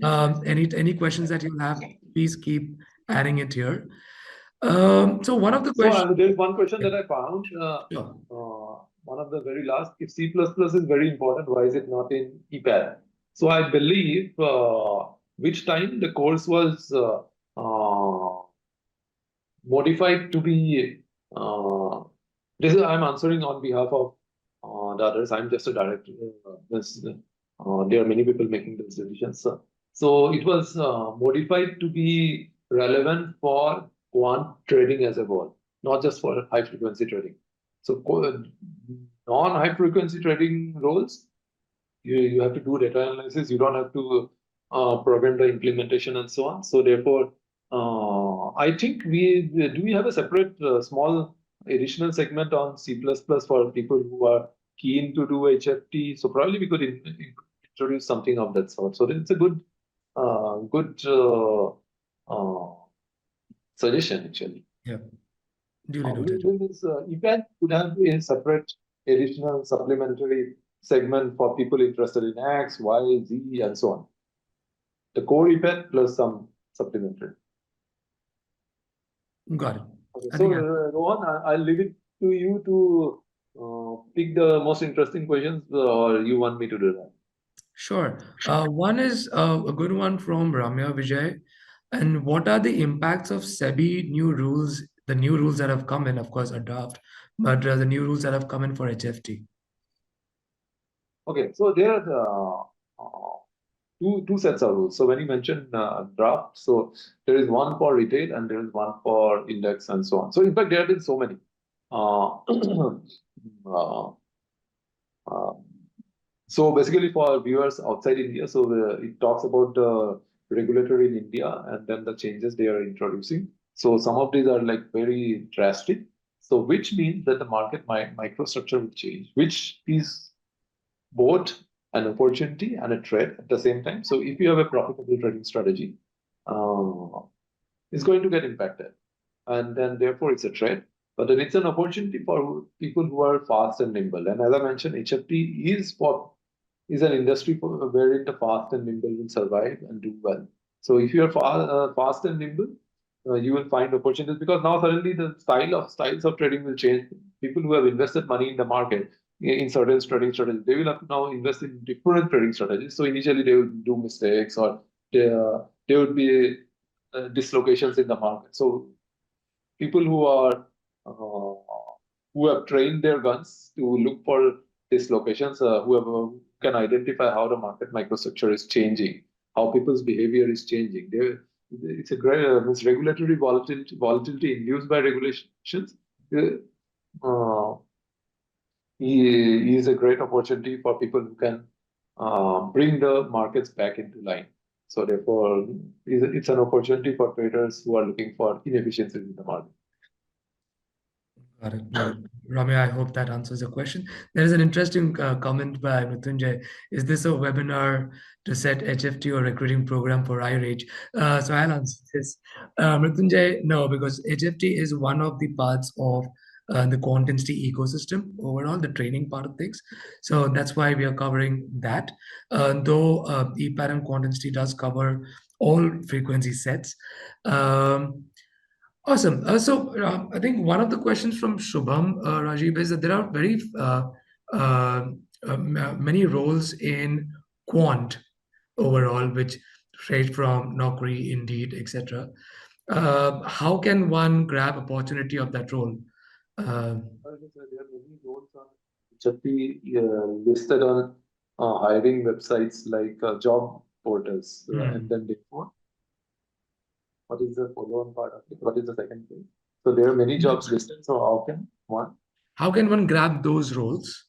Any questions that you have, please keep adding it here. So one of the So questions. there is one question that I found. Sure. One of the very last. If C++ is very important, why is it not in EPAT? So I believe which time the course was modified to be. This is I'm answering on behalf of the others. I'm just a director. There are many people making those decisions. So it was modified to be relevant for quant trading as a whole, not just for high frequency trading. So non-high frequency trading roles, you have to do data analysis. You don't have to program the implementation and so on. So therefore, I think we have a separate small additional segment on C++ for people who are keen to do HFT. So probably we could introduce something of that sort. So it's a good uh, suggestion actually. Yeah. Duly noted. EPAT could have a separate additional supplementary segment for people interested in X, Y, Z, and so on. The core EPAT plus some supplementary. Got it. Okay, I so think Rohan, I'll leave it to you to pick the most interesting questions, or you want me to do that? sure. One is a good one from Ramya Vijay. And what are the impacts of SEBI new rules, the new rules that have come in, of course, a draft, but the new rules that have come in for HFT? Okay, so there are two sets of rules. So when you mention draft, so there is one for retail and there is one for index and so on. So in fact, there have been so many. Uh, uh, uh, so basically, for viewers outside India, so it talks about the regulatory in India and then the changes they are introducing. So some of these are like very drastic. So which means that the market microstructure will change, which is both an opportunity and a threat at the same time. So if you have a profitable trading strategy, it's going to get impacted, and then therefore it's a threat. But then it's an opportunity for people who are fast and nimble. And as I mentioned, HFT is an industry wherein the fast and nimble will survive and do well. So if you are fast and nimble, you will find opportunities because now suddenly the styles of trading will change. People who have invested money in the market in certain trading strategies, they will have to now invest in different trading strategies. So initially they will do mistakes or there would be dislocations in the market. So people who have trained their guns to look for dislocations, who can identify how the market microstructure is changing, how people's behavior is changing. It's a great regulatory volatility induced by regulations. Uh, is a great opportunity for people who can bring the markets back into line. So therefore, it's an opportunity for traders who are looking for inefficiencies in the market. Got it. Got it. Ramya, I hope that answers your question. There is an interesting comment by Mrityunjay. Is this a webinar to set HFT or recruiting program for iRage? So I'll answer this. Mrityunjay, no, because HFT is one of the parts of the quantitative ecosystem, overall, the training part of things. So that's why we are covering that. Though EPAT and quantitative does cover all frequency sets. Awesome. I think one of the questions from Shubham, Rajib, is that there are very many roles in quant overall, which range from Naukri, Indeed, etc. How can one grab opportunity of that role? There are many roles on HFT listed on hiring websites like job portals, and then therefore, what is the follow-on part of it? What is the second thing? So there are many jobs listed. So How can one grab those roles?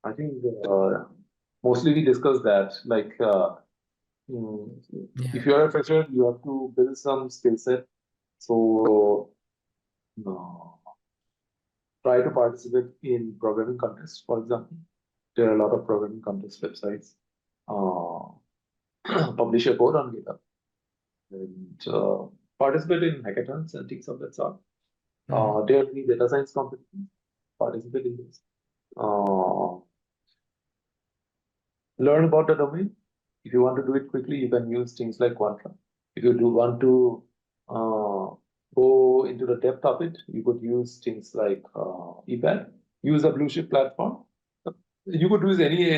I think mostly we discussed that. Like, if you are a fresher, you have to build some skill set. So try to participate in programming contests, for example. There are a lot of programming contest websites. Publish a code on GitHub and participate in hackathons and things of that sort. There are many data science competitions. Participate in this. learn about the domain. If you want to do it quickly, you can use things like Quant. If you do want to go into the depth of it, you could use things like EPAT. Use a blue chip platform. You could use any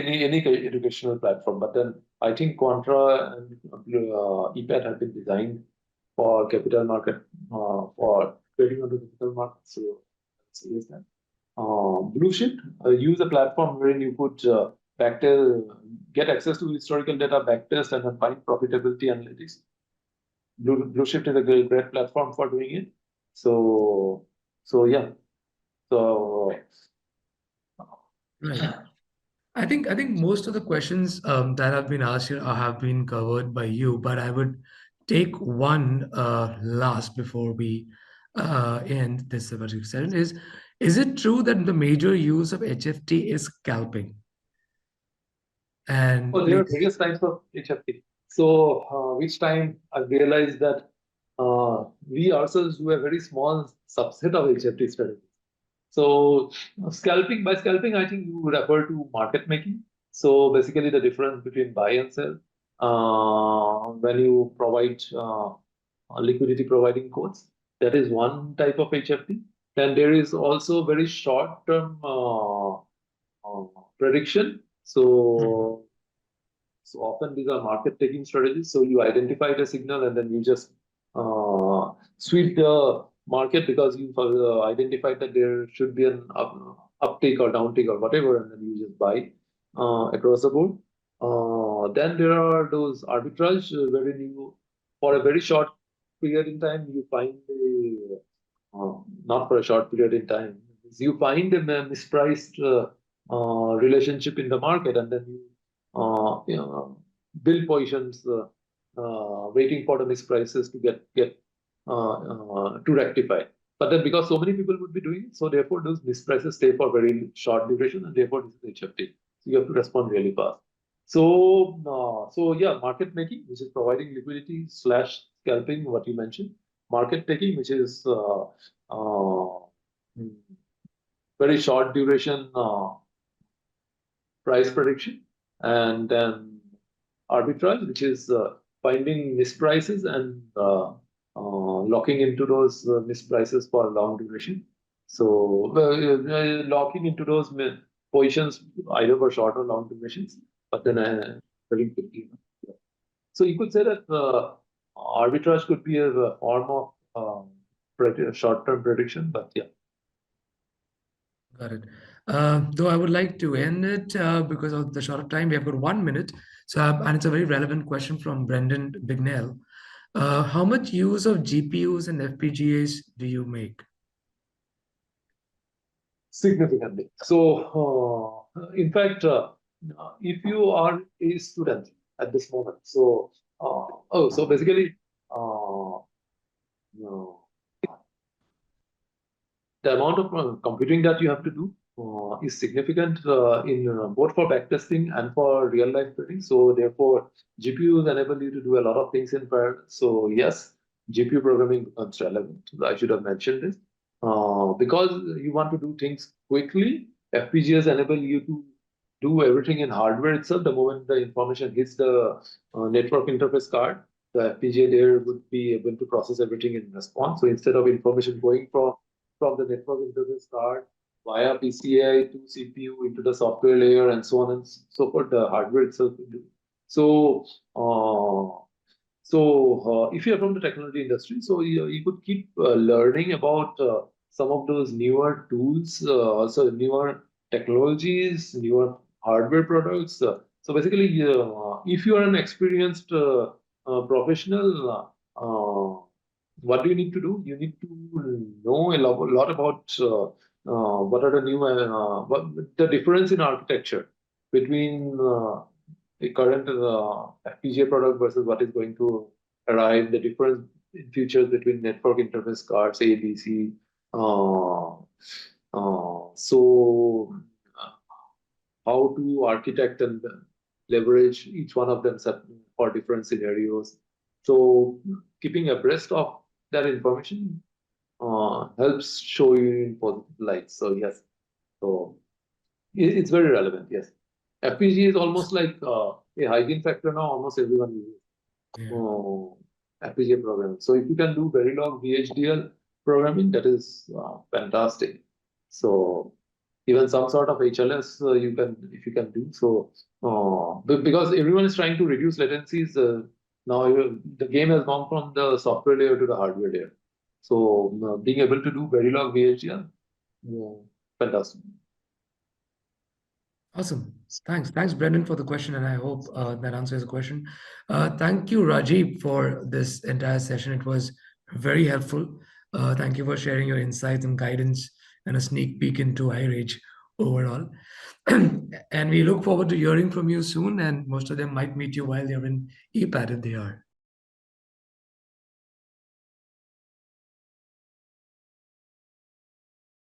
educational platform, but then I think Quantra and EPAT have been designed for capital market, for trading on the capital market. So use that. Blue chip, use a platform wherein you could get access to historical data, backtest, and then find profitability analytics. Blue Shift is a great platform for doing it. So yeah. So Right. I think most of the questions that have been asked here have been covered by you, but I would take one last before we end this particular session. Is it true that the major use of HFT is scalping? And there are please, various types of HFT. So which time I realized that we ourselves do a very small subset of HFT strategies. So by scalping, I think you refer to market making. So basically the difference between buy and sell when you provide liquidity providing quotes. That is one type of HFT. Then there is also very short term prediction. So often these are market taking strategies. So you identify the signal and then you just sweep the market because you've identified that there should be an uptake or downtake or whatever, and then you just buy across the board. Then there are those arbitrage wherein you, for a very short period in time, you find not for a short period in time, you find a mispriced relationship in the market, and then build positions waiting for the misprices to get to rectify. But then because so many people would be doing it, so therefore those misprices stay for very short duration, and therefore this is HFT. So you have to respond really fast. So yeah, market making, which is providing liquidity / scalping, what you mentioned. Market taking, which is very short duration price prediction, and then arbitrage, which is finding misprices and locking into those misprices for long duration. So locking into those positions either for short or long durations, but then very quickly. So you could say that arbitrage could be a form of short-term prediction, but yeah. got it. Though I would like to end it because of the short time. We have got 1 minute. So, and it's a very relevant question from Brendan Bignell. How much use of GPUs and FPGAs do you make? Significantly. So, in fact, if you are a student at this moment, so so basically, the amount of computing that you have to do is significant in both for backtesting and for real life trading. So therefore, GPUs enable you to do a lot of things in parallel. So yes, GPU programming becomes relevant. I should have mentioned this. Because you want to do things quickly, FPGAs enable you to do everything in hardware itself. The moment the information hits the network interface card, the FPGA there would be able to process everything in response. So instead of information going from the network interface card via PCI to CPU into the software layer and so on and so forth, the hardware itself will do. So, if you're from the technology industry, so you could keep learning about some of those newer tools, also newer technologies, newer hardware products. So basically, if you are an experienced professional, what do you need to do? You need to know a lot about what are the new, what the difference in architecture between the current FPGA product versus what is going to arrive, the difference in features between network interface cards, A, B, C. So how to architect and leverage each one of them for different scenarios. So keeping abreast of that information helps show you in positive light. So yes, so it's very relevant. Yes. FPG is almost like a hygiene factor now. Almost everyone uses FPGA programming. So if you can do Verilog VHDL programming, that is fantastic. So even some sort of HLS you can, if you can do so, because everyone is trying to reduce latencies. Now the game has gone from the software layer to the hardware layer. So being able to do Verilog VHDL, fantastic. Awesome. Thanks, Brendan, for the question, and I hope that answers the question. Thank you, Rajib, for this entire session. It was very helpful. Thank you for sharing your insights and guidance and a sneak peek into iRage overall. And we look forward to hearing from you soon, and most of them might meet you while they're in EPAT if they are.